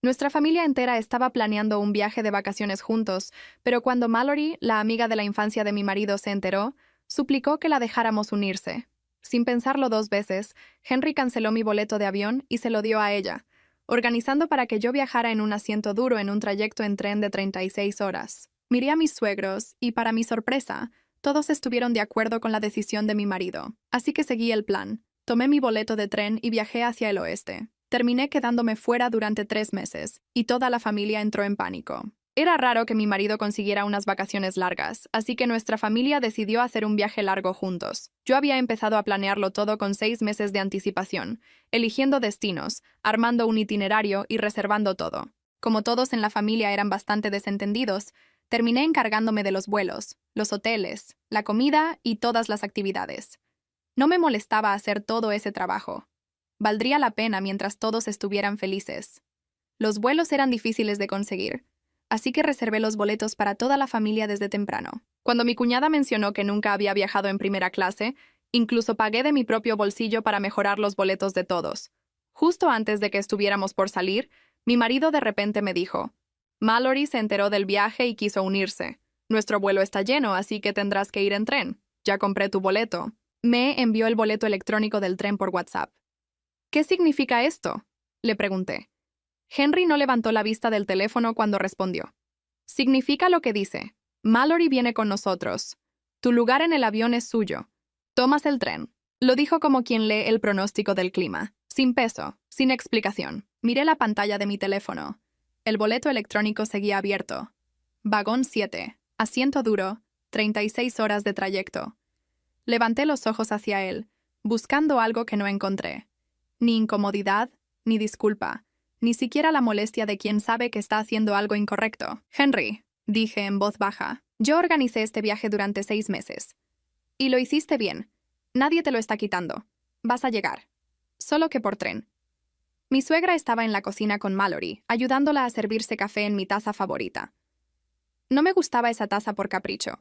Nuestra familia entera estaba planeando un viaje de vacaciones juntos, pero cuando Mallory, la amiga de la infancia de mi marido, se enteró, suplicó que la dejáramos unirse. Sin pensarlo dos veces, Henry canceló mi boleto de avión y se lo dio a ella, organizando para que yo viajara en un asiento duro en un trayecto en tren de 36 horas. Miré a mis suegros y, para mi sorpresa, todos estuvieron de acuerdo con la decisión de mi marido. Así que seguí el plan. Tomé mi boleto de tren y viajé hacia el oeste. Terminé quedándome fuera durante 3 meses, y toda la familia entró en pánico. Era raro que mi marido consiguiera unas vacaciones largas, así que nuestra familia decidió hacer un viaje largo juntos. Yo había empezado a planearlo todo con 6 meses de anticipación, eligiendo destinos, armando un itinerario y reservando todo. Como todos en la familia eran bastante desentendidos, terminé encargándome de los vuelos, los hoteles, la comida y todas las actividades. No me molestaba hacer todo ese trabajo. Valdría la pena mientras todos estuvieran felices. Los vuelos eran difíciles de conseguir, así que reservé los boletos para toda la familia desde temprano. Cuando mi cuñada mencionó que nunca había viajado en primera clase, incluso pagué de mi propio bolsillo para mejorar los boletos de todos. Justo antes de que estuviéramos por salir, mi marido de repente me dijo: Mallory se enteró del viaje y quiso unirse. Nuestro vuelo está lleno, así que tendrás que ir en tren. Ya compré tu boleto. Me envió el boleto electrónico del tren por WhatsApp. ¿Qué significa esto?, le pregunté. Henry no levantó la vista del teléfono cuando respondió. Significa lo que dice. Mallory viene con nosotros. Tu lugar en el avión es suyo. Tomas el tren. Lo dijo como quien lee el pronóstico del clima, sin peso, sin explicación. Miré la pantalla de mi teléfono. El boleto electrónico seguía abierto. Vagón 7, asiento duro, 36 horas de trayecto. Levanté los ojos hacia él, buscando algo que no encontré. Ni incomodidad, ni disculpa, ni siquiera la molestia de quien sabe que está haciendo algo incorrecto. Henry, dije en voz baja, yo organicé este viaje durante 6 meses. Y lo hiciste bien. Nadie te lo está quitando. Vas a llegar. Solo que por tren. Mi suegra estaba en la cocina con Mallory, ayudándola a servirse café en mi taza favorita. No me gustaba esa taza por capricho.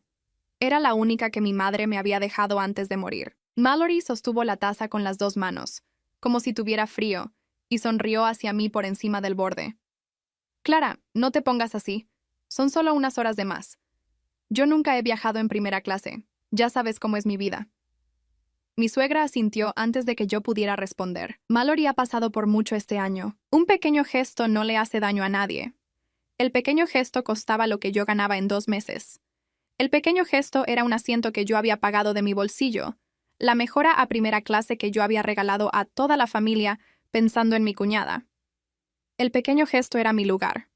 Era la única que mi madre me había dejado antes de morir. Mallory sostuvo la taza con las 2 manos, como si tuviera frío, y sonrió hacia mí por encima del borde. Clara, no te pongas así. Son solo unas horas de más. Yo nunca he viajado en primera clase. Ya sabes cómo es mi vida. Mi suegra asintió antes de que yo pudiera responder. Mallory ha pasado por mucho este año. Un pequeño gesto no le hace daño a nadie. El pequeño gesto costaba lo que yo ganaba en 2 meses. El pequeño gesto era un asiento que yo había pagado de mi bolsillo, la mejora a primera clase que yo había regalado a toda la familia pensando en mi cuñada. El pequeño gesto era mi lugar.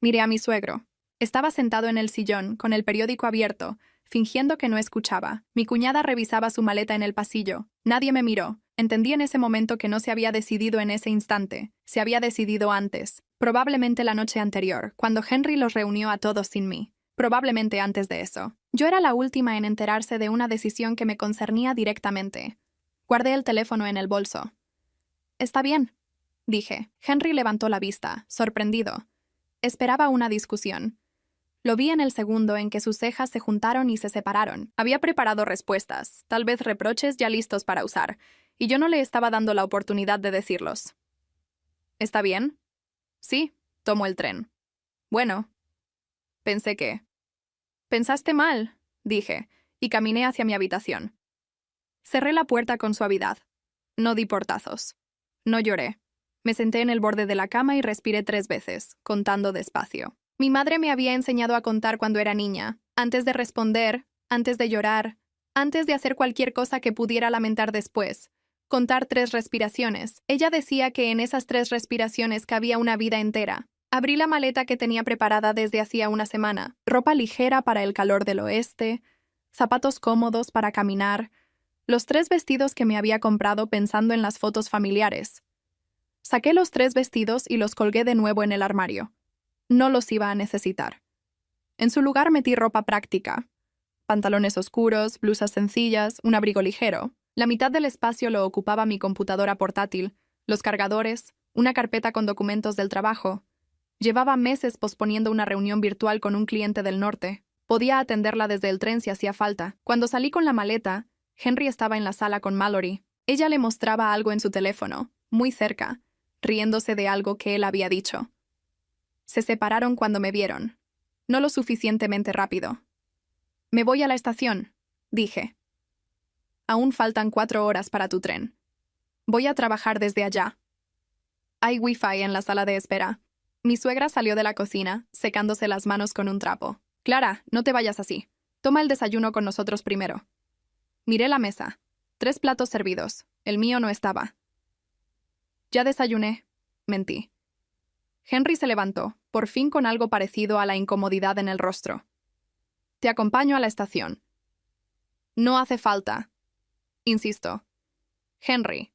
Miré a mi suegro. Estaba sentado en el sillón, con el periódico abierto, fingiendo que no escuchaba. Mi cuñada revisaba su maleta en el pasillo. Nadie me miró. Entendí en ese momento que no se había decidido en ese instante. Se había decidido antes. Probablemente la noche anterior, cuando Henry los reunió a todos sin mí. Probablemente antes de eso. Yo era la última en enterarse de una decisión que me concernía directamente. Guardé el teléfono en el bolso. «Está bien», dije. Henry levantó la vista, sorprendido. Esperaba una discusión. Lo vi en el segundo en que sus cejas se juntaron y se separaron. Había preparado respuestas, tal vez reproches ya listos para usar, y yo no le estaba dando la oportunidad de decirlos. «¿Está bien?» «Sí», tomó el tren. «Bueno». Pensé que... «Pensaste mal», dije, y caminé hacia mi habitación. Cerré la puerta con suavidad. No di portazos. No lloré. Me senté en el borde de la cama y respiré 3 veces, contando despacio. Mi madre me había enseñado a contar cuando era niña, antes de responder, antes de llorar, antes de hacer cualquier cosa que pudiera lamentar después. Contar 3 respiraciones. Ella decía que en esas 3 respiraciones cabía una vida entera. Abrí la maleta que tenía preparada desde hacía una semana. Ropa ligera para el calor del oeste, zapatos cómodos para caminar, los 3 vestidos que me había comprado pensando en las fotos familiares. Saqué los 3 vestidos y los colgué de nuevo en el armario. No los iba a necesitar. En su lugar metí ropa práctica. Pantalones oscuros, blusas sencillas, un abrigo ligero. La mitad del espacio lo ocupaba mi computadora portátil, los cargadores, una carpeta con documentos del trabajo. Llevaba meses posponiendo una reunión virtual con un cliente del norte. Podía atenderla desde el tren si hacía falta. Cuando salí con la maleta, Henry estaba en la sala con Mallory. Ella le mostraba algo en su teléfono, muy cerca, riéndose de algo que él había dicho. Se separaron cuando me vieron. No lo suficientemente rápido. Me voy a la estación, dije. Aún faltan 4 horas para tu tren. Voy a trabajar desde allá. Hay wifi en la sala de espera. Mi suegra salió de la cocina, secándose las manos con un trapo. Clara, no te vayas así. Toma el desayuno con nosotros primero. Miré la mesa. 3 platos servidos. El mío no estaba. Ya desayuné. Mentí. Henry se levantó, por fin con algo parecido a la incomodidad en el rostro. Te acompaño a la estación. No hace falta. Insisto. Henry.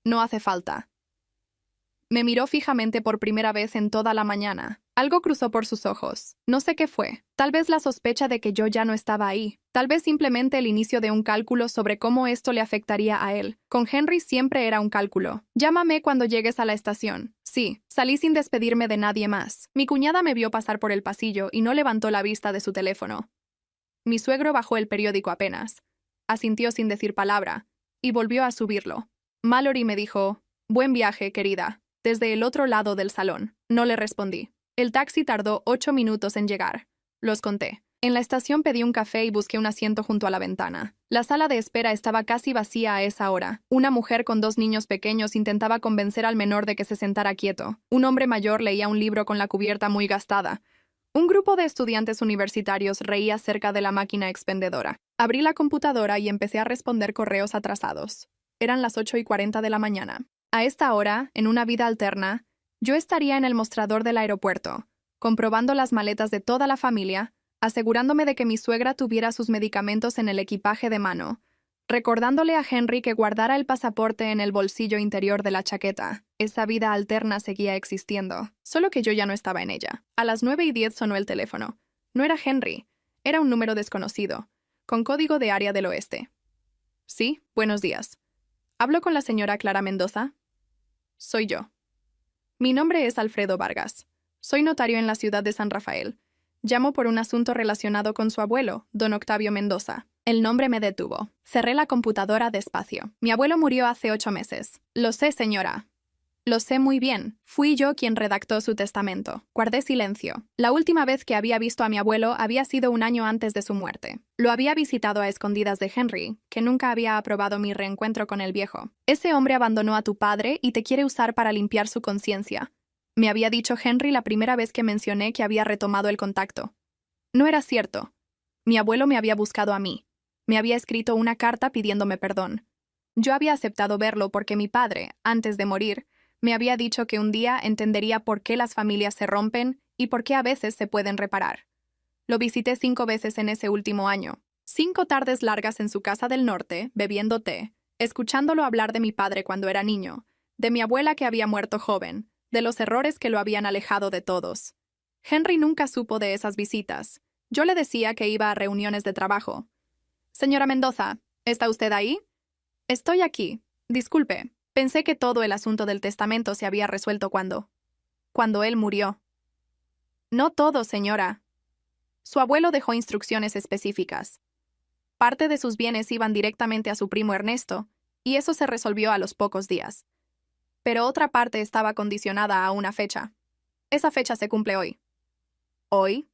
No hace falta. Me miró fijamente por primera vez en toda la mañana. Algo cruzó por sus ojos. No sé qué fue. Tal vez la sospecha de que yo ya no estaba ahí. Tal vez simplemente el inicio de un cálculo sobre cómo esto le afectaría a él. Con Henry siempre era un cálculo. Llámame cuando llegues a la estación. Sí, salí sin despedirme de nadie más. Mi cuñada me vio pasar por el pasillo y no levantó la vista de su teléfono. Mi suegro bajó el periódico apenas. Asintió sin decir palabra y volvió a subirlo. Mallory me dijo, «Buen viaje, querida», desde el otro lado del salón. No le respondí. El taxi tardó 8 minutos en llegar. Los conté. En la estación pedí un café y busqué un asiento junto a la ventana. La sala de espera estaba casi vacía a esa hora. Una mujer con 2 niños pequeños intentaba convencer al menor de que se sentara quieto. Un hombre mayor leía un libro con la cubierta muy gastada. Un grupo de estudiantes universitarios reía cerca de la máquina expendedora. Abrí la computadora y empecé a responder correos atrasados. Eran las 8:40 de la mañana. A esta hora, en una vida alterna, yo estaría en el mostrador del aeropuerto, comprobando las maletas de toda la familia, asegurándome de que mi suegra tuviera sus medicamentos en el equipaje de mano, recordándole a Henry que guardara el pasaporte en el bolsillo interior de la chaqueta. Esa vida alterna seguía existiendo, solo que yo ya no estaba en ella. A las 9:10 sonó el teléfono. No era Henry, era un número desconocido, con código de área del oeste. Sí, buenos días. ¿Hablo con la señora Clara Mendoza? Soy yo. Mi nombre es Alfredo Vargas. Soy notario en la ciudad de San Rafael. Llamo por un asunto relacionado con su abuelo, don Octavio Mendoza. El nombre me detuvo. Cerré la computadora despacio. Mi abuelo murió hace 8 meses. Lo sé, señora. Lo sé muy bien. Fui yo quien redactó su testamento. Guardé silencio. La última vez que había visto a mi abuelo había sido un año antes de su muerte. Lo había visitado a escondidas de Henry, que nunca había aprobado mi reencuentro con el viejo. Ese hombre abandonó a tu padre y te quiere usar para limpiar su conciencia. Me había dicho Henry la primera vez que mencioné que había retomado el contacto. No era cierto. Mi abuelo me había buscado a mí. Me había escrito una carta pidiéndome perdón. Yo había aceptado verlo porque mi padre, antes de morir, me había dicho que un día entendería por qué las familias se rompen y por qué a veces se pueden reparar. Lo visité 5 veces en ese último año. 5 tardes largas en su casa del norte, bebiendo té, escuchándolo hablar de mi padre cuando era niño, de mi abuela que había muerto joven, de los errores que lo habían alejado de todos. Henry nunca supo de esas visitas. Yo le decía que iba a reuniones de trabajo. «Señora Mendoza, ¿está usted ahí?» «Estoy aquí. Disculpe. Pensé que todo el asunto del testamento se había resuelto cuando él murió». «No todo, señora. Su abuelo dejó instrucciones específicas. Parte de sus bienes iban directamente a su primo Ernesto, y eso se resolvió a los pocos días. Pero otra parte estaba condicionada a una fecha. Esa fecha se cumple hoy». «¿Hoy?»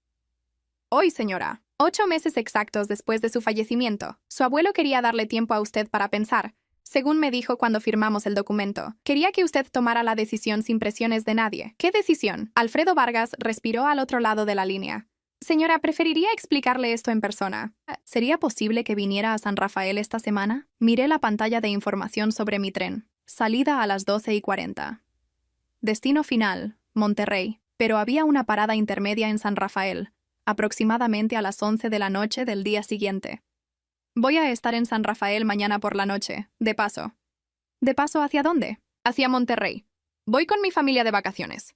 «Hoy, señora. 8 meses exactos después de su fallecimiento. Su abuelo quería darle tiempo a usted para pensar, según me dijo cuando firmamos el documento. Quería que usted tomara la decisión sin presiones de nadie». «¿Qué decisión?» Alfredo Vargas respiró al otro lado de la línea. «Señora, preferiría explicarle esto en persona. ¿Sería posible que viniera a San Rafael esta semana?» Miré la pantalla de información sobre mi tren. Salida a las 12:40. Destino final, Monterrey. Pero había una parada intermedia en San Rafael, aproximadamente a las 11 de la noche del día siguiente. «Voy a estar en San Rafael mañana por la noche, de paso». «¿De paso hacia dónde?» «Hacia Monterrey. Voy con mi familia de vacaciones».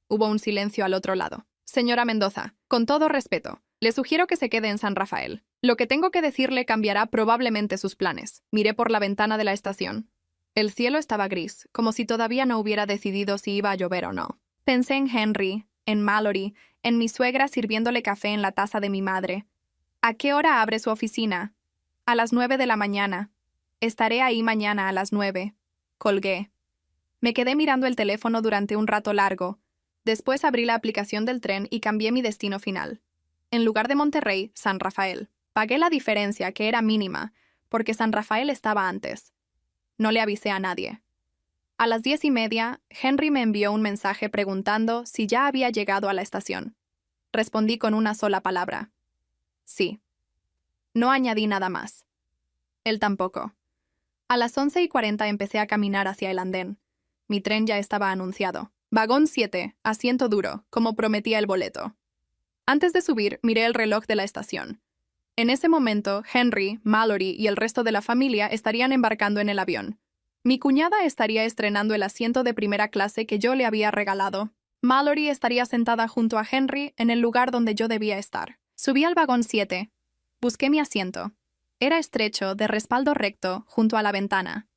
Hubo un silencio al otro lado. «Señora Mendoza, con todo respeto, le sugiero que se quede en San Rafael. Lo que tengo que decirle cambiará probablemente sus planes». Miré por la ventana de la estación. El cielo estaba gris, como si todavía no hubiera decidido si iba a llover o no. Pensé en Henry, en Mallory, en mi suegra sirviéndole café en la taza de mi madre. ¿A qué hora abre su oficina? A las 9 de la mañana. Estaré ahí mañana a las 9. Colgué. Me quedé mirando el teléfono durante un rato largo. Después abrí la aplicación del tren y cambié mi destino final. En lugar de Monterrey, San Rafael. Pagué la diferencia, que era mínima, porque San Rafael estaba antes. No le avisé a nadie. A las 10:30, Henry me envió un mensaje preguntando si ya había llegado a la estación. Respondí con una sola palabra. Sí. No añadí nada más. Él tampoco. A las 11:40 empecé a caminar hacia el andén. Mi tren ya estaba anunciado. Vagón 7, asiento duro, como prometía el boleto. Antes de subir, miré el reloj de la estación. En ese momento, Henry, Mallory y el resto de la familia estarían embarcando en el avión. Mi cuñada estaría estrenando el asiento de primera clase que yo le había regalado. Mallory estaría sentada junto a Henry en el lugar donde yo debía estar. Subí al vagón 7. Busqué mi asiento. Era estrecho, de respaldo recto, junto a la ventana.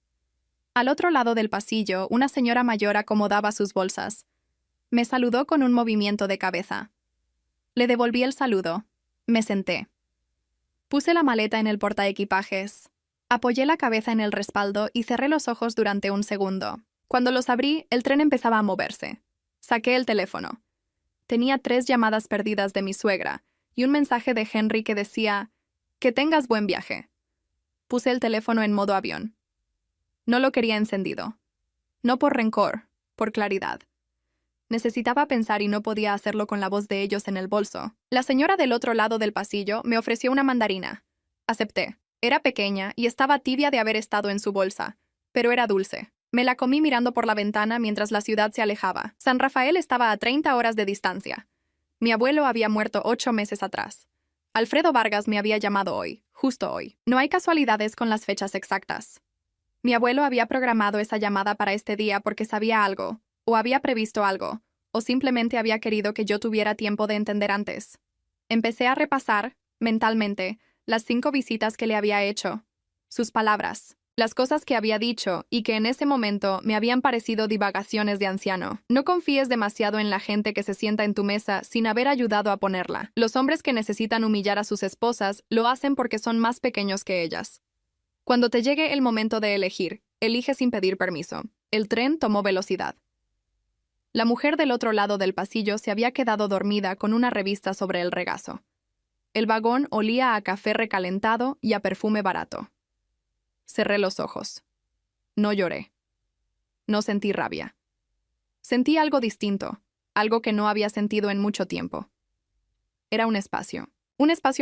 Al otro lado del pasillo, una señora mayor acomodaba sus bolsas. Me saludó con un movimiento de cabeza. Le devolví el saludo. Me senté. Puse la maleta en el portaequipajes. Apoyé la cabeza en el respaldo y cerré los ojos durante un segundo. Cuando los abrí, el tren empezaba a moverse. Saqué el teléfono. Tenía 3 llamadas perdidas de mi suegra y un mensaje de Henry que decía: «Que tengas buen viaje». Puse el teléfono en modo avión. No lo quería encendido. No por rencor, por claridad. Necesitaba pensar y no podía hacerlo con la voz de ellos en el bolso. La señora del otro lado del pasillo me ofreció una mandarina. Acepté. Era pequeña y estaba tibia de haber estado en su bolsa, pero era dulce. Me la comí mirando por la ventana mientras la ciudad se alejaba. San Rafael estaba a 30 horas de distancia. Mi abuelo había muerto 8 meses atrás. Alfredo Vargas me había llamado hoy, justo hoy. No hay casualidades con las fechas exactas. Mi abuelo había programado esa llamada para este día porque sabía algo, o había previsto algo, o simplemente había querido que yo tuviera tiempo de entender antes. Empecé a repasar, mentalmente, las 5 visitas que le había hecho, sus palabras, las cosas que había dicho y que en ese momento me habían parecido divagaciones de anciano. No confíes demasiado en la gente que se sienta en tu mesa sin haber ayudado a ponerla. Los hombres que necesitan humillar a sus esposas lo hacen porque son más pequeños que ellas. Cuando te llegue el momento de elegir, elige sin pedir permiso. El tren tomó velocidad. La mujer del otro lado del pasillo se había quedado dormida con una revista sobre el regazo. El vagón olía a café recalentado y a perfume barato. Cerré los ojos. No lloré. No sentí rabia. Sentí algo distinto, algo que no había sentido en mucho tiempo. Era un espacio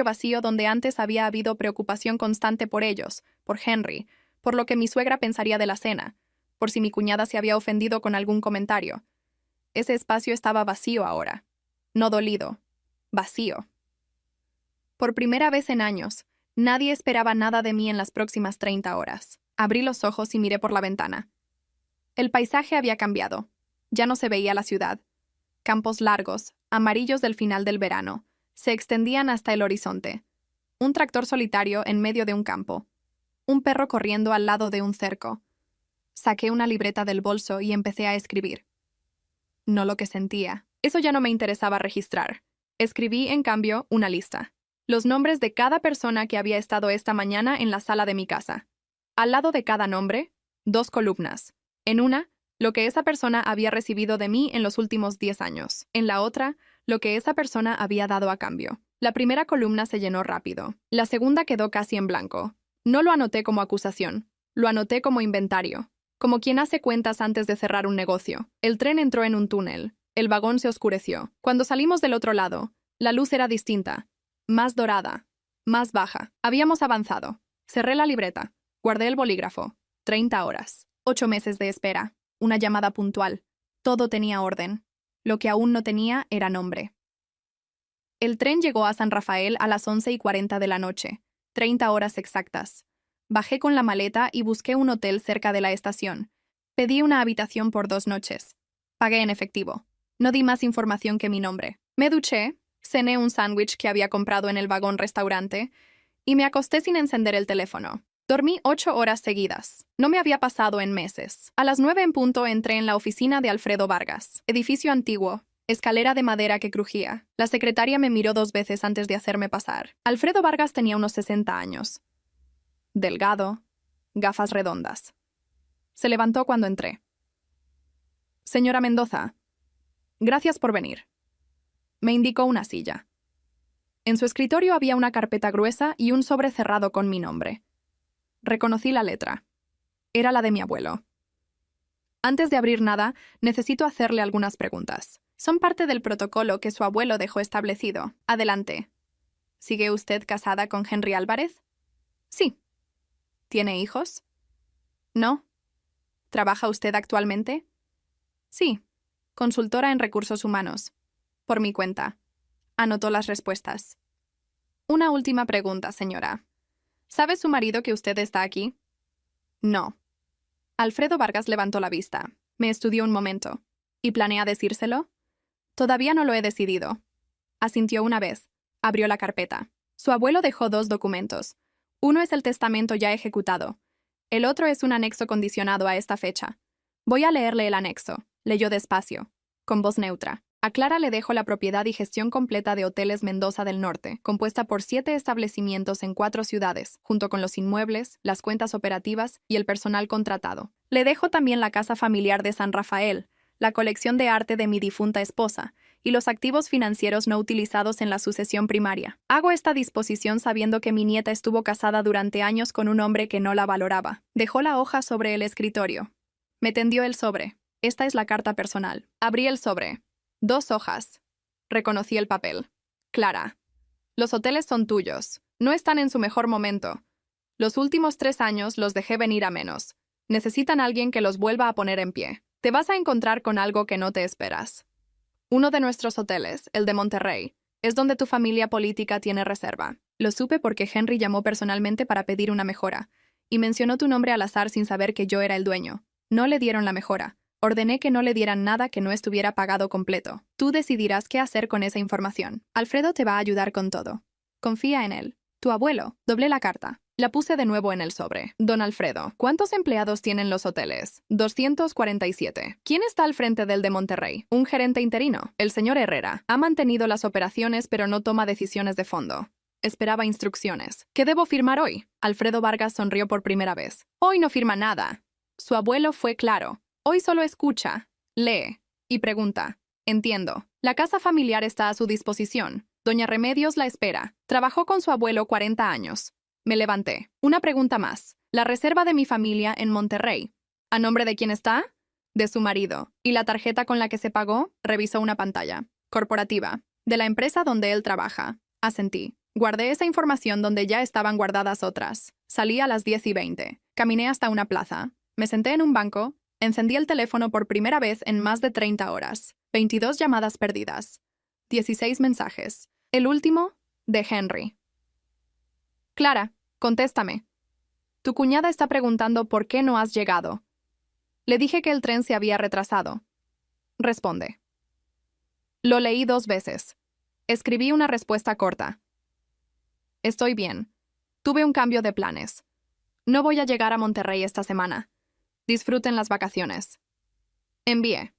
vacío donde antes había habido preocupación constante por ellos, por Henry, por lo que mi suegra pensaría de la cena, por si mi cuñada se había ofendido con algún comentario. Ese espacio estaba vacío ahora. No dolido. Vacío. Por primera vez en años, nadie esperaba nada de mí en las próximas 30 horas. Abrí los ojos y miré por la ventana. El paisaje había cambiado. Ya no se veía la ciudad. Campos largos, amarillos del final del verano, se extendían hasta el horizonte. Un tractor solitario en medio de un campo. Un perro corriendo al lado de un cerco. Saqué una libreta del bolso y empecé a escribir. No lo que sentía. Eso ya no me interesaba registrar. Escribí, en cambio, una lista. Los nombres de cada persona que había estado esta mañana en la sala de mi casa. Al lado de cada nombre, 2 columnas. En una, lo que esa persona había recibido de mí en los últimos 10 años. En la otra, lo que esa persona había dado a cambio. La primera columna se llenó rápido. La segunda quedó casi en blanco. No lo anoté como acusación. Lo anoté como inventario. Como quien hace cuentas antes de cerrar un negocio. El tren entró en un túnel. El vagón se oscureció. Cuando salimos del otro lado, la luz era distinta. Más dorada. Más baja. Habíamos avanzado. Cerré la libreta. Guardé el bolígrafo. 30 horas. 8 meses de espera. Una llamada puntual. Todo tenía orden. Lo que aún no tenía era nombre. El tren llegó a San Rafael a las 11:40 de la noche. 30 horas exactas. Bajé con la maleta y busqué un hotel cerca de la estación. Pedí una habitación por 2 noches. Pagué en efectivo. No di más información que mi nombre. Me duché, cené un sándwich que había comprado en el vagón restaurante y me acosté sin encender el teléfono. Dormí 8 horas seguidas. No me había pasado en meses. A las 9 en punto entré en la oficina de Alfredo Vargas. Edificio antiguo. Escalera de madera que crujía. La secretaria me miró 2 veces antes de hacerme pasar. Alfredo Vargas tenía unos 60 años. Delgado. Gafas redondas. Se levantó cuando entré. «Señora Mendoza». Gracias por venir. Me indicó una silla. En su escritorio había una carpeta gruesa y un sobre cerrado con mi nombre. Reconocí la letra. Era la de mi abuelo. Antes de abrir nada, necesito hacerle algunas preguntas. Son parte del protocolo que su abuelo dejó establecido. Adelante. ¿Sigue usted casada con Henry Álvarez? Sí. ¿Tiene hijos? No. ¿Trabaja usted actualmente? Sí. Consultora en recursos humanos. Por mi cuenta. Anotó las respuestas. Una última pregunta, señora. ¿Sabe su marido que usted está aquí? No. Alfredo Vargas levantó la vista. Me estudió un momento. ¿Y planea decírselo? Todavía no lo he decidido. Asintió una vez. Abrió la carpeta. Su abuelo dejó 2 documentos. Uno es el testamento ya ejecutado. El otro es un anexo condicionado a esta fecha. Voy a leerle el anexo. Leyó despacio, con voz neutra. A Clara le dejo la propiedad y gestión completa de Hoteles Mendoza del Norte, compuesta por 7 establecimientos en 4 ciudades, junto con los inmuebles, las cuentas operativas y el personal contratado. Le dejo también la casa familiar de San Rafael, la colección de arte de mi difunta esposa y los activos financieros no utilizados en la sucesión primaria. Hago esta disposición sabiendo que mi nieta estuvo casada durante años con un hombre que no la valoraba. Dejó la hoja sobre el escritorio. Me tendió el sobre. Esta es la carta personal. Abrí el sobre. 2 hojas. Reconocí el papel. Clara. Los hoteles son tuyos. No están en su mejor momento. Los últimos 3 años los dejé venir a menos. Necesitan alguien que los vuelva a poner en pie. Te vas a encontrar con algo que no te esperas. Uno de nuestros hoteles, el de Monterrey, es donde tu familia política tiene reserva. Lo supe porque Henry llamó personalmente para pedir una mejora, y mencionó tu nombre al azar sin saber que yo era el dueño. No le dieron la mejora. Ordené que no le dieran nada que no estuviera pagado completo. Tú decidirás qué hacer con esa información. Alfredo te va a ayudar con todo. Confía en él. Tu abuelo. Doblé la carta. La puse de nuevo en el sobre. Don Alfredo, ¿cuántos empleados tienen los hoteles? 247. ¿Quién está al frente del de Monterrey? Un gerente interino. El señor Herrera. Ha mantenido las operaciones pero no toma decisiones de fondo. Esperaba instrucciones. ¿Qué debo firmar hoy? Alfredo Vargas sonrió por primera vez. Hoy no firma nada. Su abuelo fue claro. Hoy solo escucha, lee y pregunta. Entiendo. La casa familiar está a su disposición. Doña Remedios la espera. Trabajó con su abuelo 40 años. Me levanté. Una pregunta más. La reserva de mi familia en Monterrey. ¿A nombre de quién está? De su marido. ¿Y la tarjeta con la que se pagó? Revisó una pantalla. Corporativa. De la empresa donde él trabaja. Asentí. Guardé esa información donde ya estaban guardadas otras. Salí a las 10:20. Caminé hasta una plaza. Me senté en un banco. Encendí el teléfono por primera vez en más de 30 horas. 22 llamadas perdidas. 16 mensajes. El último, de Henry. Clara, contéstame. Tu cuñada está preguntando por qué no has llegado. Le dije que el tren se había retrasado. Responde. Lo leí 2 veces. Escribí una respuesta corta. Estoy bien. Tuve un cambio de planes. No voy a llegar a Monterrey esta semana. Disfruten las vacaciones. Envié.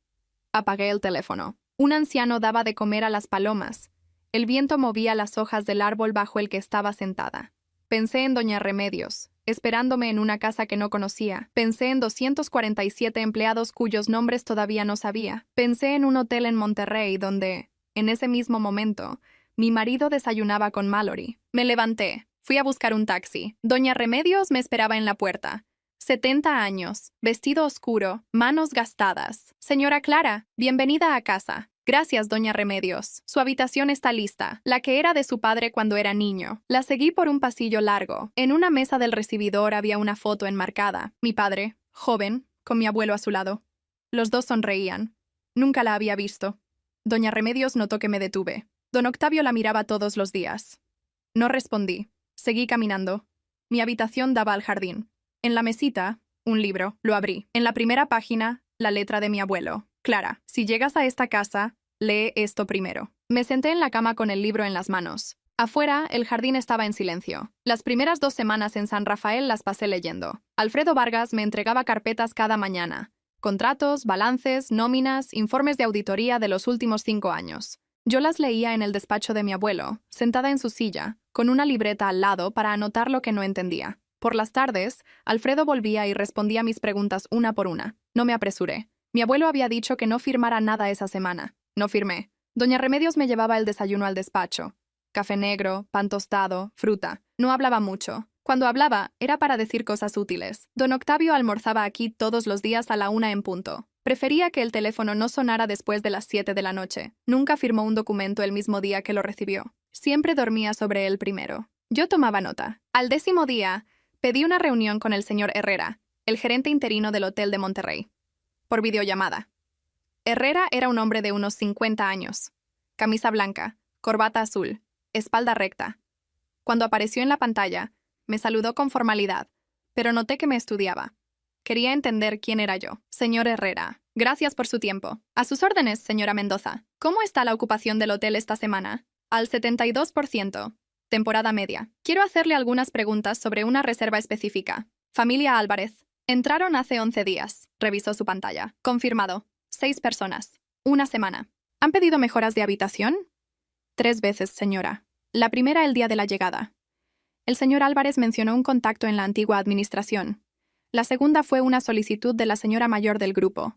Apagué el teléfono. Un anciano daba de comer a las palomas. El viento movía las hojas del árbol bajo el que estaba sentada. Pensé en Doña Remedios, esperándome en una casa que no conocía. Pensé en 247 empleados cuyos nombres todavía no sabía. Pensé en un hotel en Monterrey donde, en ese mismo momento, mi marido desayunaba con Mallory. Me levanté. Fui a buscar un taxi. Doña Remedios me esperaba en la puerta. 70 años, vestido oscuro, manos gastadas. Señora Clara, bienvenida a casa. Gracias, doña Remedios. Su habitación está lista, la que era de su padre cuando era niño. La seguí por un pasillo largo. En una mesa del recibidor había una foto enmarcada. Mi padre, joven, con mi abuelo a su lado. Los dos sonreían. Nunca la había visto. Doña Remedios notó que me detuve. Don Octavio la miraba todos los días. No respondí. Seguí caminando. Mi habitación daba al jardín. En la mesita, un libro. Lo abrí. En la primera página, la letra de mi abuelo. Clara, si llegas a esta casa, lee esto primero. Me senté en la cama con el libro en las manos. Afuera, el jardín estaba en silencio. Las primeras 2 semanas en San Rafael las pasé leyendo. Alfredo Vargas me entregaba carpetas cada mañana. Contratos, balances, nóminas, informes de auditoría de los últimos 5 años. Yo las leía en el despacho de mi abuelo, sentada en su silla, con una libreta al lado para anotar lo que no entendía. Por las tardes, Alfredo volvía y respondía mis preguntas una por una. No me apresuré. Mi abuelo había dicho que no firmara nada esa semana. No firmé. Doña Remedios me llevaba el desayuno al despacho. Café negro, pan tostado, fruta. No hablaba mucho. Cuando hablaba, era para decir cosas útiles. Don Octavio almorzaba aquí todos los días a la 1 en punto. Prefería que el teléfono no sonara después de las 7 de la noche. Nunca firmó un documento el mismo día que lo recibió. Siempre dormía sobre él primero. Yo tomaba nota. Al 10º día, pedí una reunión con el señor Herrera, el gerente interino del Hotel de Monterrey, por videollamada. Herrera era un hombre de unos 50 años. Camisa blanca, corbata azul, espalda recta. Cuando apareció en la pantalla, me saludó con formalidad, pero noté que me estudiaba. Quería entender quién era yo. Señor Herrera, gracias por su tiempo. A sus órdenes, señora Mendoza. ¿Cómo está la ocupación del hotel esta semana? Al 72%. Temporada media. Quiero hacerle algunas preguntas sobre una reserva específica. Familia Álvarez. Entraron hace 11 días. Revisó su pantalla. Confirmado. 6 personas. Una semana. ¿Han pedido mejoras de habitación? 3 veces, señora. La primera el día de la llegada. El señor Álvarez mencionó un contacto en la antigua administración. La segunda fue una solicitud de la señora mayor del grupo.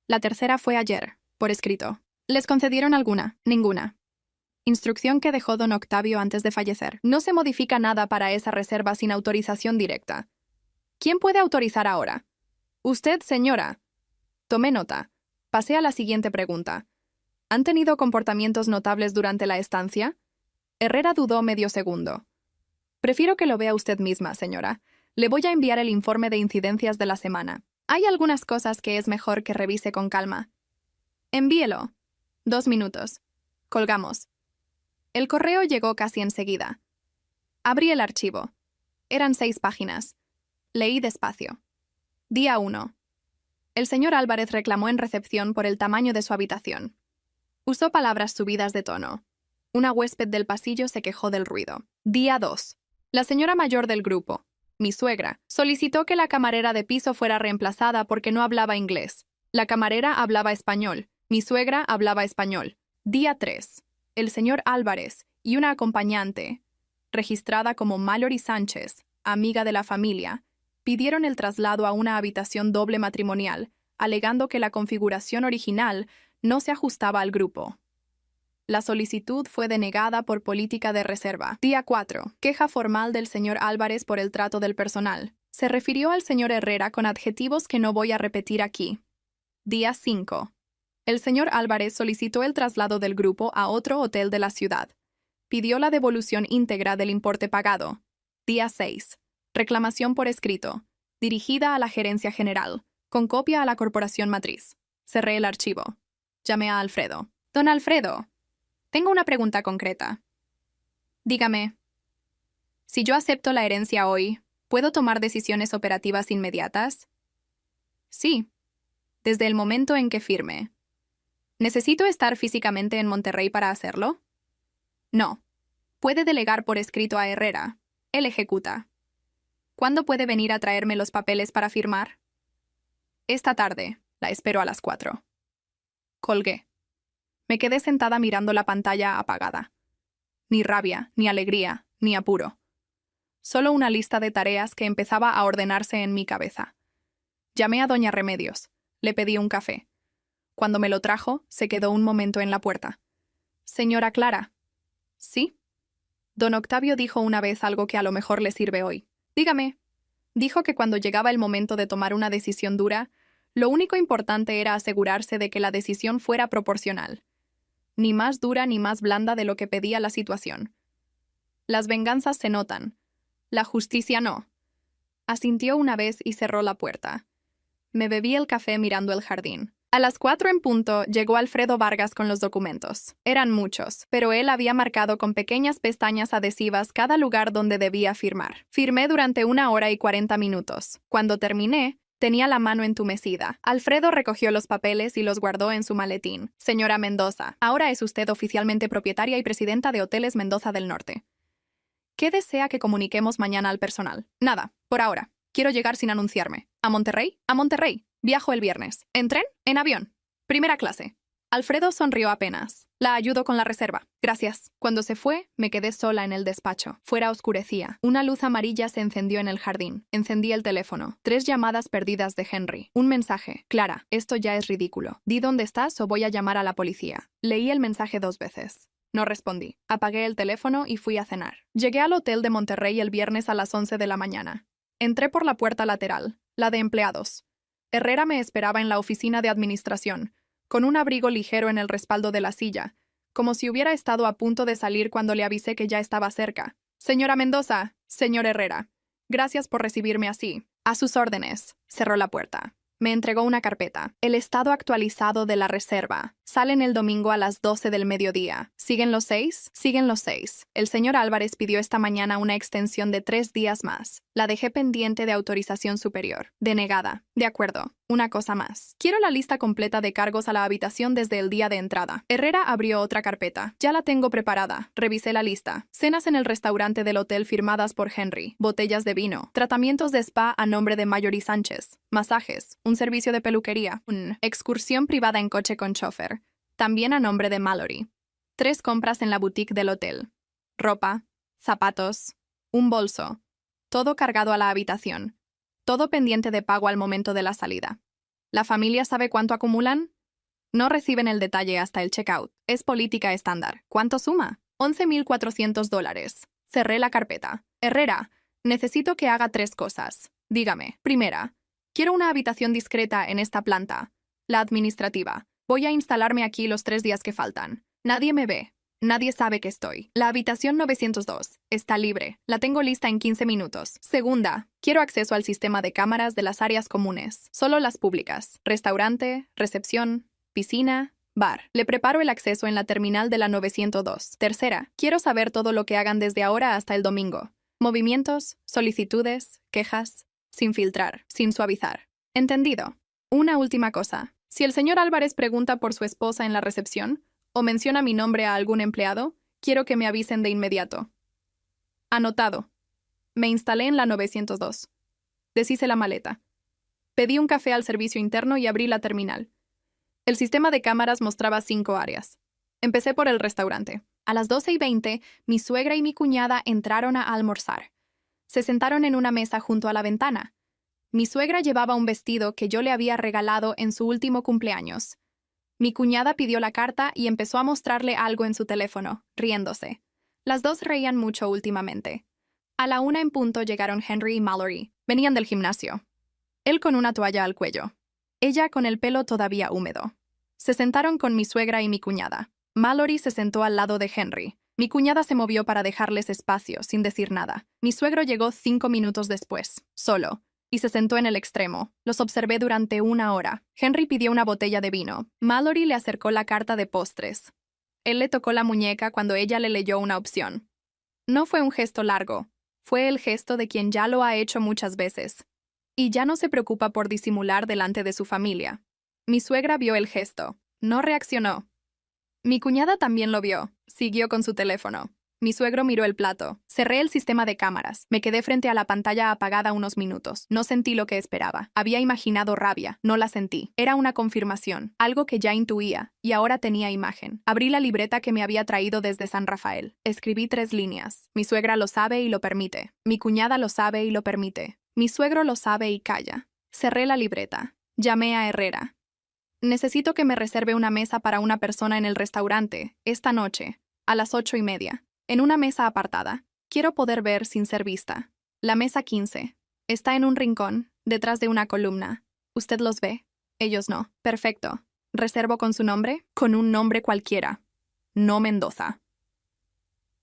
La tercera fue ayer, por escrito. ¿Les concedieron alguna? Ninguna. Instrucción que dejó don Octavio antes de fallecer. No se modifica nada para esa reserva sin autorización directa. ¿Quién puede autorizar ahora? Usted, señora. Tomé nota. Pasé a la siguiente pregunta. ¿Han tenido comportamientos notables durante la estancia? Herrera dudó medio segundo. Prefiero que lo vea usted misma, señora. Le voy a enviar el informe de incidencias de la semana. Hay algunas cosas que es mejor que revise con calma. Envíelo. 2 minutos. Colgamos. El correo llegó casi enseguida. Abrí el archivo. Eran 6 páginas. Leí despacio. Día 1. El señor Álvarez reclamó en recepción por el tamaño de su habitación. Usó palabras subidas de tono. Una huésped del pasillo se quejó del ruido. Día 2. La señora mayor del grupo, mi suegra, solicitó que la camarera de piso fuera reemplazada porque no hablaba inglés. La camarera hablaba español. Mi suegra hablaba español. Día 3. El señor Álvarez y una acompañante, registrada como Mallory Sánchez, amiga de la familia, pidieron el traslado a una habitación doble matrimonial, alegando que la configuración original no se ajustaba al grupo. La solicitud fue denegada por política de reserva. Día 4. Queja formal del señor Álvarez por el trato del personal. Se refirió al señor Herrera con adjetivos que no voy a repetir aquí. Día 5. El señor Álvarez solicitó el traslado del grupo a otro hotel de la ciudad. Pidió la devolución íntegra del importe pagado. Día 6. Reclamación por escrito, dirigida a la gerencia general, con copia a la corporación matriz. Cerré el archivo. Llamé a Alfredo. Don Alfredo, tengo una pregunta concreta. Dígame, si yo acepto la herencia hoy, ¿puedo tomar decisiones operativas inmediatas? Sí, desde el momento en que firme. ¿Necesito estar físicamente en Monterrey para hacerlo? No. Puede delegar por escrito a Herrera. Él ejecuta. ¿Cuándo puede venir a traerme los papeles para firmar? Esta tarde. La espero a las 4. Colgué. Me quedé sentada mirando la pantalla apagada. Ni rabia, ni alegría, ni apuro. Solo una lista de tareas que empezaba a ordenarse en mi cabeza. Llamé a doña Remedios. Le pedí un café. Cuando me lo trajo, se quedó un momento en la puerta. «Señora Clara». «¿Sí?» Don Octavio dijo una vez algo que a lo mejor le sirve hoy. «Dígame». Dijo que cuando llegaba el momento de tomar una decisión dura, lo único importante era asegurarse de que la decisión fuera proporcional. Ni más dura ni más blanda de lo que pedía la situación. Las venganzas se notan. La justicia no. Asintió una vez y cerró la puerta. Me bebí el café mirando el jardín. A las 4 en punto llegó Alfredo Vargas con los documentos. Eran muchos, pero él había marcado con pequeñas pestañas adhesivas cada lugar donde debía firmar. Firmé durante 1 hora y 40 minutos. Cuando terminé, tenía la mano entumecida. Alfredo recogió los papeles y los guardó en su maletín. «Señora Mendoza, ahora es usted oficialmente propietaria y presidenta de Hoteles Mendoza del Norte. ¿Qué desea que comuniquemos mañana al personal?» «Nada, por ahora. Quiero llegar sin anunciarme. ¿A Monterrey? A Monterrey. Viajo el viernes. ¿En tren? En avión. Primera clase. Alfredo sonrió apenas. La ayudo con la reserva. Gracias. Cuando se fue, me quedé sola en el despacho. Fuera oscurecía. Una luz amarilla se encendió en el jardín. Encendí el teléfono. 3 llamadas perdidas de Henry. Un mensaje. Clara, esto ya es ridículo. Di dónde estás o voy a llamar a la policía. Leí el mensaje 2 veces. No respondí. Apagué el teléfono y fui a cenar. Llegué al hotel de Monterrey el viernes a las 11 de la mañana. Entré por la puerta lateral, la de empleados. Herrera me esperaba en la oficina de administración, con un abrigo ligero en el respaldo de la silla, como si hubiera estado a punto de salir cuando le avisé que ya estaba cerca. Señora Mendoza, señor Herrera, gracias por recibirme así. A sus órdenes. Cerró la puerta. Me entregó una carpeta. El estado actualizado de la reserva. Salen el domingo a las 12 del mediodía. ¿Siguen los 6? Siguen los 6. El señor Álvarez pidió esta mañana una extensión de 3 días más. La dejé pendiente de autorización superior. Denegada. De acuerdo. Una cosa más. Quiero la lista completa de cargos a la habitación desde el día de entrada. Herrera abrió otra carpeta. Ya la tengo preparada. Revisé la lista. Cenas en el restaurante del hotel firmadas por Henry. Botellas de vino. Tratamientos de spa a nombre de Marjorie Sánchez. Masajes. Un servicio de peluquería. Una excursión privada en coche con chofer. También a nombre de Mallory. 3 compras en la boutique del hotel. Ropa. Zapatos. Un bolso. Todo cargado a la habitación. Todo pendiente de pago al momento de la salida. ¿La familia sabe cuánto acumulan? No reciben el detalle hasta el checkout. Es política estándar. ¿Cuánto suma? $11,400. Cerré la carpeta. Herrera, necesito que haga 3 cosas. Dígame. Primera, quiero una habitación discreta en esta planta. La administrativa. Voy a instalarme aquí los 3 días que faltan. Nadie me ve. Nadie sabe que estoy. La habitación 902 está libre. La tengo lista en 15 minutos. Segunda, quiero acceso al sistema de cámaras de las áreas comunes. Solo las públicas. Restaurante, recepción, piscina, bar. Le preparo el acceso en la terminal de la 902. Tercera, quiero saber todo lo que hagan desde ahora hasta el domingo. Movimientos, solicitudes, quejas, sin filtrar, sin suavizar. ¿Entendido? Una última cosa. Si el señor Álvarez pregunta por su esposa en la recepción, o menciona mi nombre a algún empleado, quiero que me avisen de inmediato. Anotado. Me instalé en la 902. Deshice la maleta. Pedí un café al servicio interno y abrí la terminal. El sistema de cámaras mostraba 5 áreas. Empecé por el restaurante. A las 12:20, mi suegra y mi cuñada entraron a almorzar. Se sentaron en una mesa junto a la ventana. Mi suegra llevaba un vestido que yo le había regalado en su último cumpleaños. Mi cuñada pidió la carta y empezó a mostrarle algo en su teléfono, riéndose. Las dos reían mucho últimamente. A la 1 en punto llegaron Henry y Mallory. Venían del gimnasio. Él con una toalla al cuello. Ella con el pelo todavía húmedo. Se sentaron con mi suegra y mi cuñada. Mallory se sentó al lado de Henry. Mi cuñada se movió para dejarles espacio, sin decir nada. Mi suegro llegó 5 minutos después, solo, y se sentó en el extremo. Los observé durante 1 hora. Henry pidió una botella de vino. Mallory le acercó la carta de postres. Él le tocó la muñeca cuando ella le leyó una opción. No fue un gesto largo. Fue el gesto de quien ya lo ha hecho muchas veces. Y ya no se preocupa por disimular delante de su familia. Mi suegra vio el gesto. No reaccionó. Mi cuñada también lo vio. Siguió con su teléfono. Mi suegro miró el plato. Cerré el sistema de cámaras. Me quedé frente a la pantalla apagada unos minutos. No sentí lo que esperaba. Había imaginado rabia. No la sentí. Era una confirmación. Algo que ya intuía. Y ahora tenía imagen. Abrí la libreta que me había traído desde San Rafael. Escribí 3 líneas. Mi suegra lo sabe y lo permite. Mi cuñada lo sabe y lo permite. Mi suegro lo sabe y calla. Cerré la libreta. Llamé a Herrera. Necesito que me reserve una mesa para una persona en el restaurante, esta noche, a las 8:30. En una mesa apartada. Quiero poder ver sin ser vista. La mesa 15. Está en un rincón, detrás de una columna. ¿Usted los ve? Ellos no. Perfecto. ¿Reservo con su nombre? Con un nombre cualquiera. No Mendoza.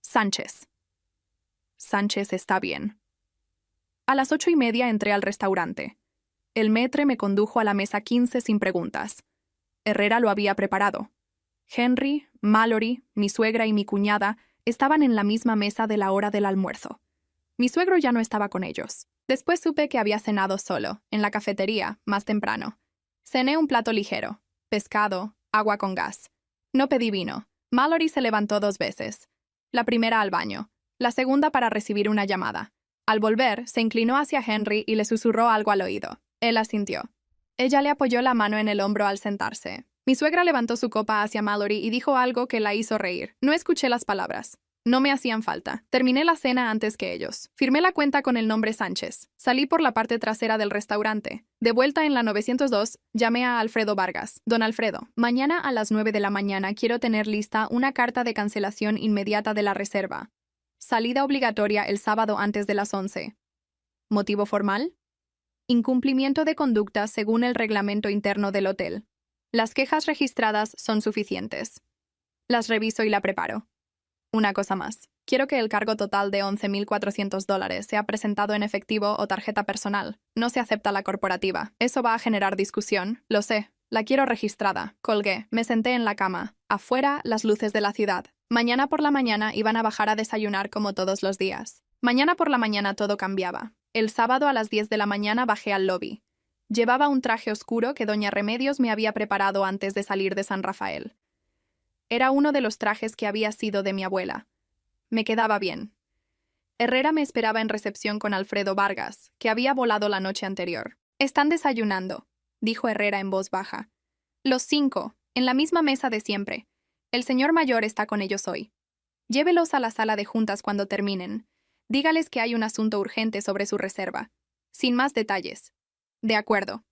Sánchez. Sánchez está bien. A las 8:30 entré al restaurante. El maître me condujo a la mesa 15 sin preguntas. Herrera lo había preparado. Henry, Mallory, mi suegra y mi cuñada estaban en la misma mesa de la hora del almuerzo. Mi suegro ya no estaba con ellos. Después supe que había cenado solo, en la cafetería, más temprano. Cené un plato ligero, pescado, agua con gas. No pedí vino. Mallory se levantó 2 veces. La primera al baño, la segunda para recibir una llamada. Al volver, se inclinó hacia Henry y le susurró algo al oído. Él asintió. Ella le apoyó la mano en el hombro al sentarse. Mi suegra levantó su copa hacia Mallory y dijo algo que la hizo reír. No escuché las palabras. No me hacían falta. Terminé la cena antes que ellos. Firmé la cuenta con el nombre Sánchez. Salí por la parte trasera del restaurante. De vuelta en la 902, llamé a Alfredo Vargas. Don Alfredo, mañana a las 9 de la mañana quiero tener lista una carta de cancelación inmediata de la reserva. Salida obligatoria el sábado antes de las 11. ¿Motivo formal? Incumplimiento de conducta según el reglamento interno del hotel. Las quejas registradas son suficientes. Las reviso y la preparo. Una cosa más. Quiero que el cargo total de $11,400 sea presentado en efectivo o tarjeta personal. No se acepta la corporativa. Eso va a generar discusión. Lo sé. La quiero registrada. Colgué. Me senté en la cama. Afuera, las luces de la ciudad. Mañana por la mañana iban a bajar a desayunar como todos los días. Mañana por la mañana todo cambiaba. El sábado a las 10 de la mañana bajé al lobby. Llevaba un traje oscuro que doña Remedios me había preparado antes de salir de San Rafael. Era uno de los trajes que había sido de mi abuela. Me quedaba bien. Herrera me esperaba en recepción con Alfredo Vargas, que había volado la noche anterior. «Están desayunando», dijo Herrera en voz baja. «Los 5, en la misma mesa de siempre. El señor mayor está con ellos hoy. Llévelos a la sala de juntas cuando terminen. Dígales que hay un asunto urgente sobre su reserva. Sin más detalles». «De acuerdo».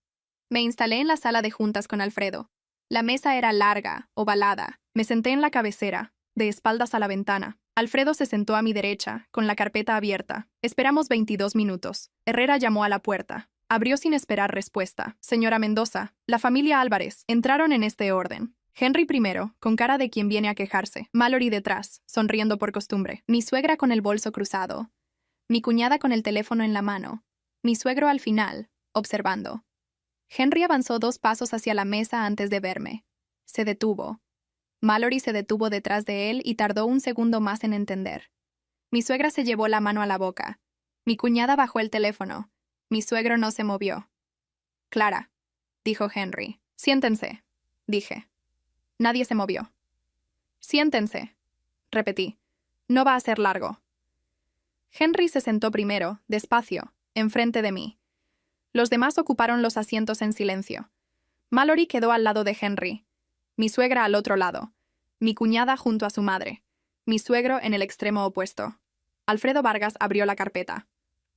Me instalé en la sala de juntas con Alfredo. La mesa era larga, ovalada. Me senté en la cabecera, de espaldas a la ventana. Alfredo se sentó a mi derecha, con la carpeta abierta. Esperamos 22 minutos. Herrera llamó a la puerta. Abrió sin esperar respuesta. «Señora Mendoza, la familia Álvarez». Entraron en este orden. Henry primero, con cara de quien viene a quejarse. Mallory detrás, sonriendo por costumbre. Mi suegra con el bolso cruzado. Mi cuñada con el teléfono en la mano. Mi suegro al final, observando. Henry avanzó 2 pasos hacia la mesa antes de verme. Se detuvo. Mallory se detuvo detrás de él y tardó un segundo más en entender. Mi suegra se llevó la mano a la boca. Mi cuñada bajó el teléfono. Mi suegro no se movió. «Clara», dijo Henry. «Siéntense», dije. Nadie se movió. «Siéntense», repetí. «No va a ser largo». Henry se sentó primero, despacio, enfrente de mí. Los demás ocuparon los asientos en silencio. Mallory quedó al lado de Henry. Mi suegra al otro lado. Mi cuñada junto a su madre. Mi suegro en el extremo opuesto. Alfredo Vargas abrió la carpeta.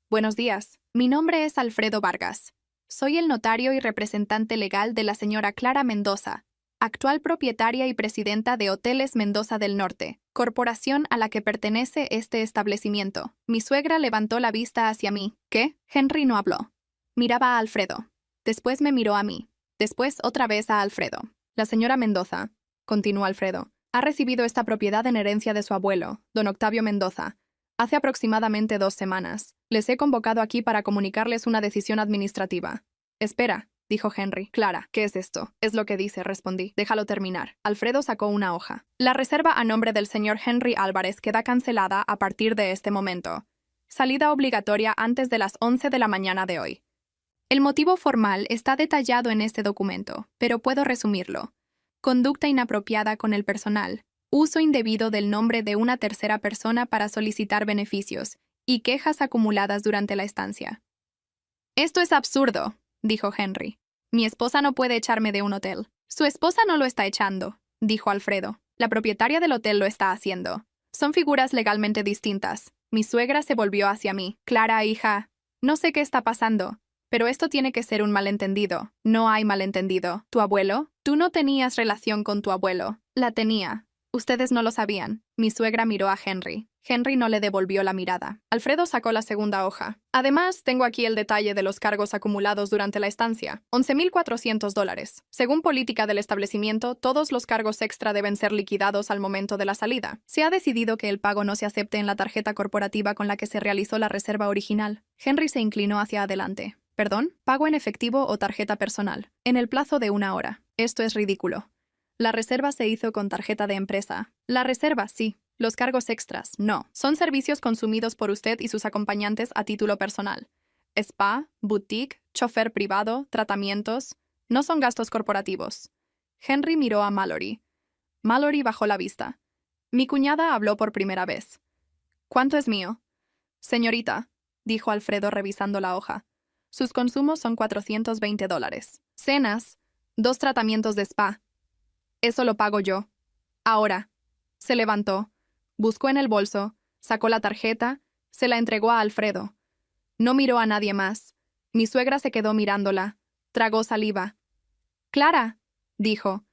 «Buenos días. Mi nombre es Alfredo Vargas. Soy el notario y representante legal de la señora Clara Mendoza, actual propietaria y presidenta de Hoteles Mendoza del Norte, corporación a la que pertenece este establecimiento». Mi suegra levantó la vista hacia mí. «¿Qué?» Henry no habló. Miraba a Alfredo. Después me miró a mí. Después otra vez a Alfredo. «La señora Mendoza», continuó Alfredo, «ha recibido esta propiedad en herencia de su abuelo, don Octavio Mendoza, hace aproximadamente 2 semanas. Les he convocado aquí para comunicarles una decisión administrativa». «Espera», dijo Henry. «Clara, ¿qué es esto?» «Es lo que dice», respondí. «Déjalo terminar». Alfredo sacó una hoja. «La reserva a nombre del señor Henry Álvarez queda cancelada a partir de este momento. Salida obligatoria antes de las 11 de la mañana de hoy. El motivo formal está detallado en este documento, pero puedo resumirlo. Conducta inapropiada con el personal, uso indebido del nombre de una tercera persona para solicitar beneficios y quejas acumuladas durante la estancia». «Esto es absurdo», dijo Henry. «Mi esposa no puede echarme de un hotel». «Su esposa no lo está echando», dijo Alfredo. «La propietaria del hotel lo está haciendo. Son figuras legalmente distintas». Mi suegra se volvió hacia mí. «Clara, hija, no sé qué está pasando. Pero esto tiene que ser un malentendido». «No hay malentendido». «¿Tu abuelo?» «Tú no tenías relación con tu abuelo». «La tenía. Ustedes no lo sabían». Mi suegra miró a Henry. Henry no le devolvió la mirada. Alfredo sacó la segunda hoja. «Además, tengo aquí el detalle de los cargos acumulados durante la estancia. $11,400. Según política del establecimiento, todos los cargos extra deben ser liquidados al momento de la salida. Se ha decidido que el pago no se acepte en la tarjeta corporativa con la que se realizó la reserva original». Henry se inclinó hacia adelante. «¿Perdón? ¿Pago en efectivo o tarjeta personal?» «En el plazo de 1 hora». «Esto es ridículo. La reserva se hizo con tarjeta de empresa». «La reserva, sí. Los cargos extras, no. Son servicios consumidos por usted y sus acompañantes a título personal. Spa, boutique, chofer privado, tratamientos. No son gastos corporativos». Henry miró a Mallory. Mallory bajó la vista. Mi cuñada habló por primera vez. «¿Cuánto es mío?» «Señorita», dijo Alfredo revisando la hoja. «Sus consumos son $420. Cenas, 2 tratamientos de spa, Eso lo pago yo. Ahora. Se levantó, buscó en el bolso, sacó la tarjeta, se la entregó a Alfredo. No miró a nadie más. Mi suegra se quedó mirándola. Tragó saliva. Clara, dijo,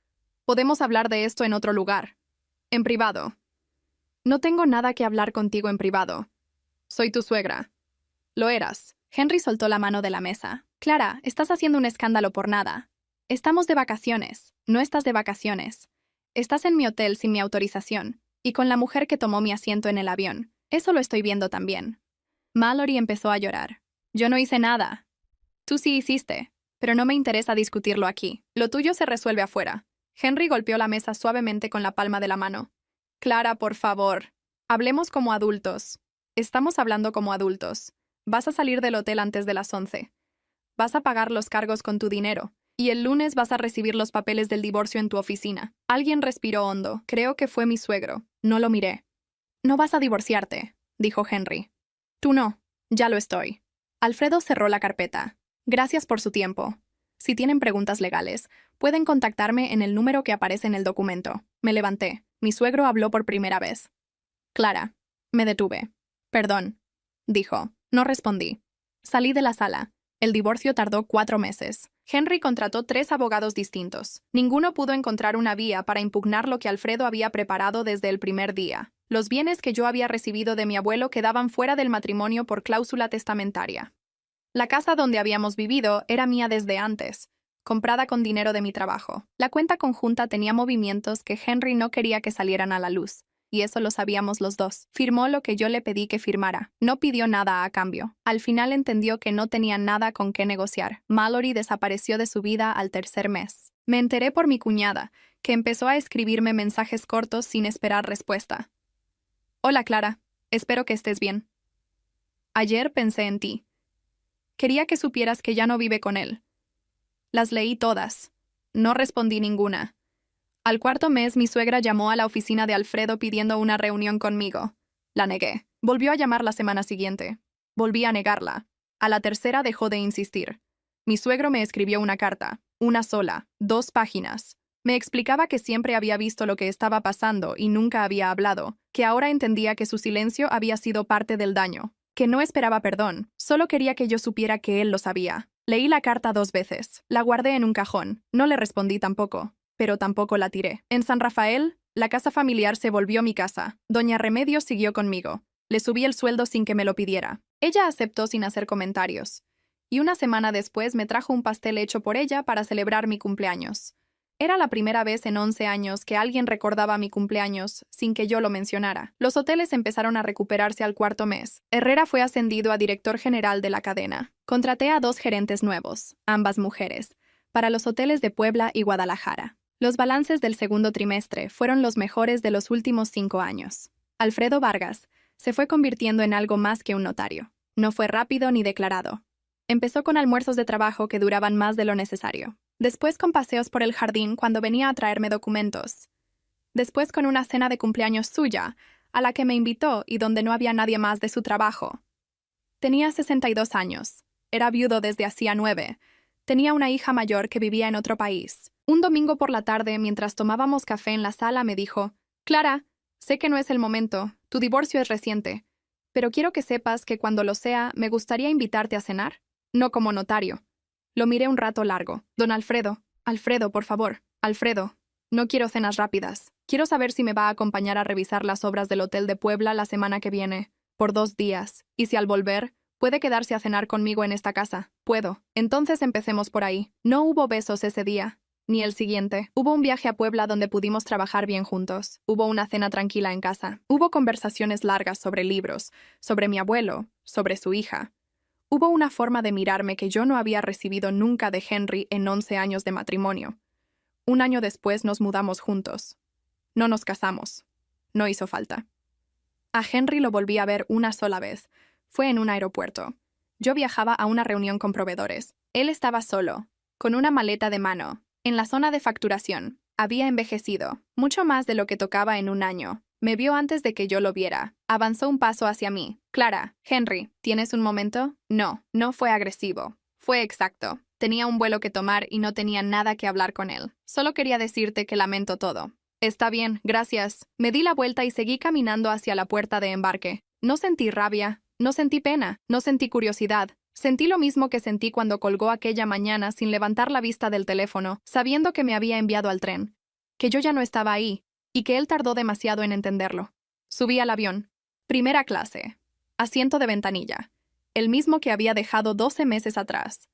podemos hablar de esto en otro lugar. En privado. No tengo nada que hablar contigo en privado. Soy tu suegra. Lo eras. Henry soltó la mano de la mesa. Clara, estás haciendo un escándalo por nada. Estamos de vacaciones. No estás de vacaciones. Estás en mi hotel sin mi autorización, y con la mujer que tomó mi asiento en el avión. Eso lo estoy viendo también. Mallory empezó a llorar. Yo no hice nada. Tú sí hiciste, pero no me interesa discutirlo aquí. Lo tuyo se resuelve afuera. Henry golpeó la mesa suavemente con la palma de la mano. Clara, por favor. Hablemos como adultos. Estamos hablando como adultos. Vas a salir del hotel antes de las 11. Vas a pagar los cargos con tu dinero. Y el lunes vas a recibir los papeles del divorcio en tu oficina. Alguien respiró hondo. Creo que fue mi suegro. No lo miré. No vas a divorciarte, dijo Henry. Tú no. Ya lo estoy. Alfredo cerró la carpeta. Gracias por su tiempo. Si tienen preguntas legales, pueden contactarme en el número que aparece en el documento. Me levanté. Mi suegro habló por primera vez. Clara. Me detuve. Perdón, dijo. No respondí. Salí de la sala. El divorcio tardó 4 meses. Henry contrató 3 abogados distintos. Ninguno pudo encontrar una vía para impugnar lo que Alfredo había preparado desde el primer día. Los bienes que yo había recibido de mi abuelo quedaban fuera del matrimonio por cláusula testamentaria. La casa donde habíamos vivido era mía desde antes, comprada con dinero de mi trabajo. La cuenta conjunta tenía movimientos que Henry no quería que salieran a la luz. Y eso lo sabíamos los dos. Firmó lo que yo le pedí que firmara. No pidió nada a cambio. Al final entendió que no tenía nada con qué negociar. Mallory desapareció de su vida al tercer mes. Me enteré por mi cuñada, que empezó a escribirme mensajes cortos sin esperar respuesta. Hola, Clara. Espero que estés bien. Ayer pensé en ti. Quería que supieras que ya no vive con él. Las leí todas. No respondí ninguna. Al 4.º mes, mi suegra llamó a la oficina de Alfredo pidiendo una reunión conmigo. La negué. Volvió a llamar la semana siguiente. Volví a negarla. A la tercera dejó de insistir. Mi suegro me escribió una carta. Una sola. 2 páginas. Me explicaba que siempre había visto lo que estaba pasando y nunca había hablado, que ahora entendía que su silencio había sido parte del daño, que no esperaba perdón, solo quería que yo supiera que él lo sabía. Leí la carta 2 veces. La guardé en un cajón. No le respondí tampoco. Pero tampoco la tiré. En San Rafael, la casa familiar se volvió mi casa. Doña Remedios siguió conmigo. Le subí el sueldo sin que me lo pidiera. Ella aceptó sin hacer comentarios. Y una semana después me trajo un pastel hecho por ella para celebrar mi cumpleaños. Era la primera vez en 11 años que alguien recordaba mi cumpleaños sin que yo lo mencionara. Los hoteles empezaron a recuperarse al 4.º mes. Herrera fue ascendido a director general de la cadena. Contraté a 2 gerentes nuevos, ambas mujeres, para los hoteles de Puebla y Guadalajara. Los balances del segundo trimestre fueron los mejores de los últimos 5 años. Alfredo Vargas se fue convirtiendo en algo más que un notario. No fue rápido ni declarado. Empezó con almuerzos de trabajo que duraban más de lo necesario. Después con paseos por el jardín cuando venía a traerme documentos. Después con una cena de cumpleaños suya, a la que me invitó y donde no había nadie más de su trabajo. Tenía 62 años. Era viudo desde hacía 9. Tenía una hija mayor que vivía en otro país. Un domingo por la tarde, mientras tomábamos café en la sala, me dijo: Clara, sé que no es el momento, tu divorcio es reciente, pero quiero que sepas que cuando lo sea, me gustaría invitarte a cenar. No como notario. Lo miré un rato largo. Don Alfredo, por favor, Alfredo, no quiero cenas rápidas. Quiero saber si me va a acompañar a revisar las obras del Hotel de Puebla la semana que viene, por 2 días, y si al volver, puede quedarse a cenar conmigo en esta casa. Puedo. Entonces empecemos por ahí. No hubo besos ese día. Ni el siguiente. Hubo un viaje a Puebla donde pudimos trabajar bien juntos. Hubo una cena tranquila en casa. Hubo conversaciones largas sobre libros, sobre mi abuelo, sobre su hija. Hubo una forma de mirarme que yo no había recibido nunca de Henry en 11 años de matrimonio. 1 año después nos mudamos juntos. No nos casamos. No hizo falta. A Henry lo volví a ver una sola vez. Fue en un aeropuerto. Yo viajaba a una reunión con proveedores. Él estaba solo, con una maleta de mano. En la zona de facturación, había envejecido, mucho más de lo que tocaba en 1 año. Me vio antes de que yo lo viera. Avanzó un paso hacia mí. Clara, Henry, ¿tienes un momento? No, no fue agresivo. Fue exacto. Tenía un vuelo que tomar y no tenía nada que hablar con él. Solo quería decirte que lamento todo. Está bien, gracias. Me di la vuelta y seguí caminando hacia la puerta de embarque. No sentí rabia, no sentí pena, no sentí curiosidad. Sentí lo mismo que sentí cuando colgó aquella mañana sin levantar la vista del teléfono, sabiendo que me había enviado al tren, que yo ya no estaba ahí, y que él tardó demasiado en entenderlo. Subí al avión. Primera clase. Asiento de ventanilla. El mismo que había dejado 12 meses atrás.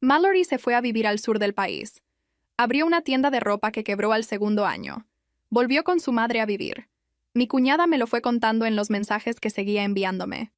Mallory se fue a vivir al sur del país. Abrió una tienda de ropa que quebró al segundo año. Volvió con su madre a vivir. Mi cuñada me lo fue contando en los mensajes que seguía enviándome.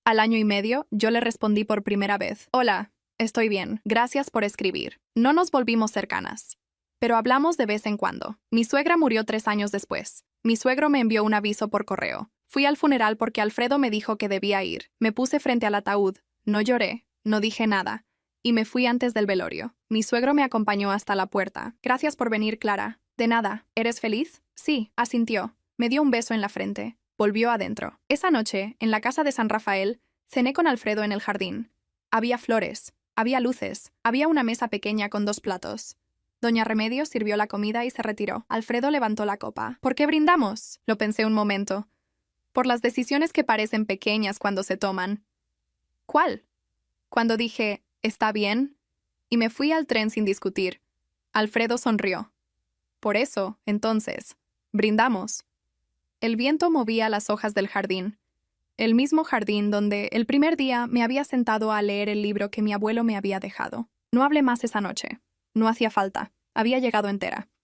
Al año y medio, yo le respondí por primera vez. Hola, estoy bien, gracias por escribir. No nos volvimos cercanas, pero hablamos de vez en cuando. Mi suegra murió 3 años después. Mi suegro me envió un aviso por correo. Fui al funeral porque Alfredo me dijo que debía ir. Me puse frente al ataúd. No lloré, no dije nada. Y me fui antes del velorio. Mi suegro me acompañó hasta la puerta. Gracias por venir, Clara. De nada. ¿Eres feliz? Sí, asintió. Me dio un beso en la frente. Volvió adentro. Esa noche, en la casa de San Rafael, cené con Alfredo en el jardín. Había flores, había luces, había una mesa pequeña con 2 platos. Doña Remedios sirvió la comida y se retiró. Alfredo levantó la copa. ¿Por qué brindamos? Lo pensé un momento. Por las decisiones que parecen pequeñas cuando se toman. ¿Cuál? Cuando dije, ¿está bien? Y me fui al tren sin discutir. Alfredo sonrió. Por eso, entonces, brindamos. El viento movía las hojas del jardín. El mismo jardín donde, el primer día, me había sentado a leer el libro que mi abuelo me había dejado. No hablé más esa noche. No hacía falta. Había llegado entera.